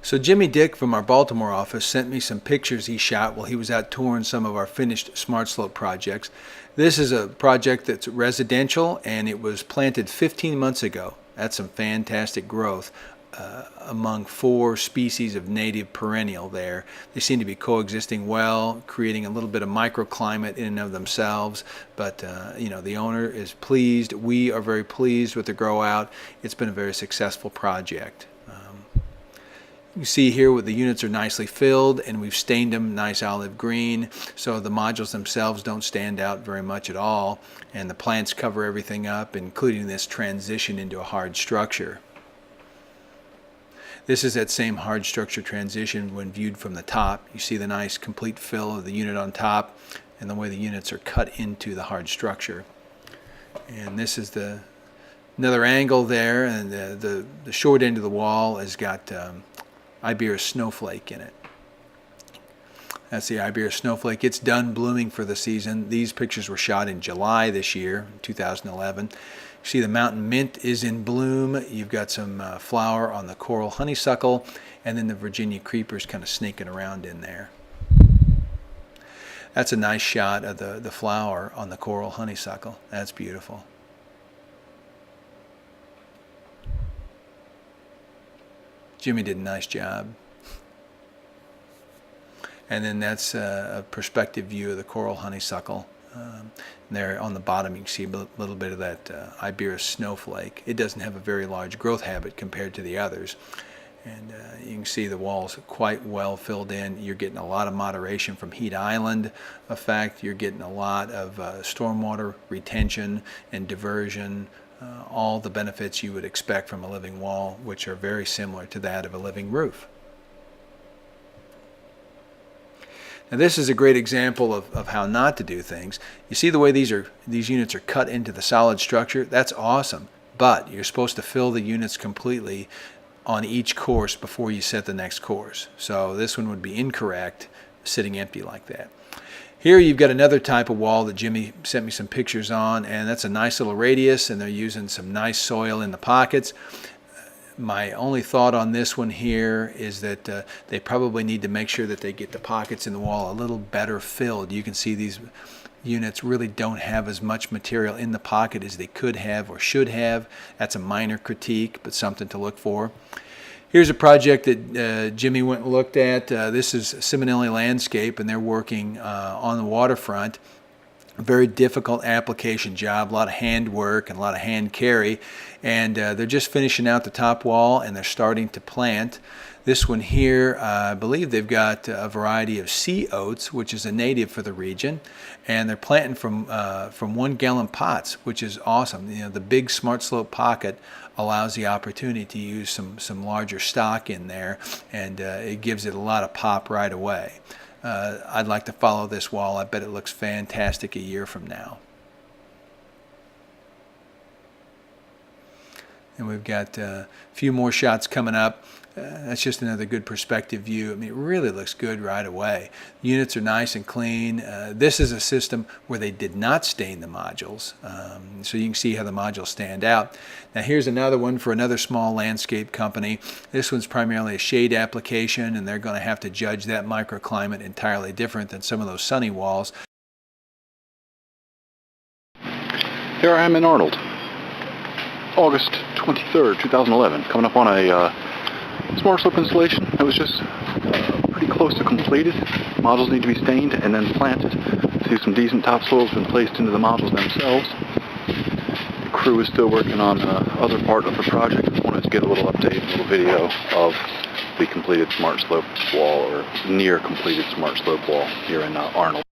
So Jimmy Dick from our Baltimore office sent me some pictures he shot while he was out touring some of our finished Smart Slope projects. This is a project that's residential, and it was planted 15 months ago. That's some fantastic growth among 4 species of native perennial there. They seem to be coexisting well, creating a little bit of microclimate in and of themselves. But the owner is pleased. We are very pleased with the grow out. It's been a very successful project. You see here what the units are nicely filled, and we've stained them nice olive green, so the modules themselves don't stand out very much at all, and the plants cover everything up, including this transition into a hard structure. This is that same hard structure transition when viewed from the top. You see the nice complete fill of the unit on top and the way the units are cut into the hard structure. And this is another angle there, and the short end of the wall has got Iberis snowflake in it. That's the Iberis snowflake. It's done blooming for the season. These pictures were shot in July this year, 2011. You see the mountain mint is in bloom. You've got some flower on the coral honeysuckle, and then the Virginia creepers kind of sneaking around in there. That's a nice shot of the flower on the coral honeysuckle. That's beautiful. Jimmy did a nice job. And then that's a perspective view of the coral honeysuckle. There on the bottom you can see a little bit of that Iberis snowflake. It doesn't have a very large growth habit compared to the others. And you can see the walls quite well filled in. You're getting a lot of moderation from heat island effect. You're getting a lot of stormwater retention and diversion. All the benefits you would expect from a living wall, which are very similar to that of a living roof. Now this is a great example of how not to do things. You see the way these units are cut into the solid structure? That's awesome, but you're supposed to fill the units completely on each course before you set the next course. So this one would be incorrect, sitting empty like that. Here you've got another type of wall that Jimmy sent me some pictures on, and that's a nice little radius, and they're using some nice soil in the pockets. My only thought on this one here is that they probably need to make sure that they get the pockets in the wall a little better filled. You can see these units really don't have as much material in the pocket as they could have or should have. That's a minor critique, but something to look for. Here's a project that Jimmy went and looked at. This is Simonelli Landscape, and they're working on the waterfront. A very difficult application job, a lot of hand work and a lot of hand carry. And they're just finishing out the top wall, and they're starting to plant. This one here, I believe they've got a variety of sea oats, which is a native for the region, and they're planting from 1 gallon pots, which is awesome. You know, the big Smart Slope pocket allows the opportunity to use some larger stock in there, and it gives it a lot of pop right away. I'd like to follow this wall. I bet it looks fantastic a year from now. And we've got a few more shots coming up. That's just another good perspective view. I mean, it really looks good right away. Units are nice and clean. This is a system where they did not stain the modules, so you can see how the modules stand out. Now here's another one for another small landscape company. This one's primarily a shade application, and they're going to have to judge that microclimate entirely different than some of those sunny walls. Here I am in Arnold, August 23rd, 2011, coming up on a Smart Slope installation that was just pretty close to completed. Modules need to be stained and then planted. See some decent topsoil has been placed into the modules themselves. The crew is still working on the other part of the project. I wanted to get a little update, a little video of the completed Smart Slope wall, or near completed Smart Slope wall here in Arnold.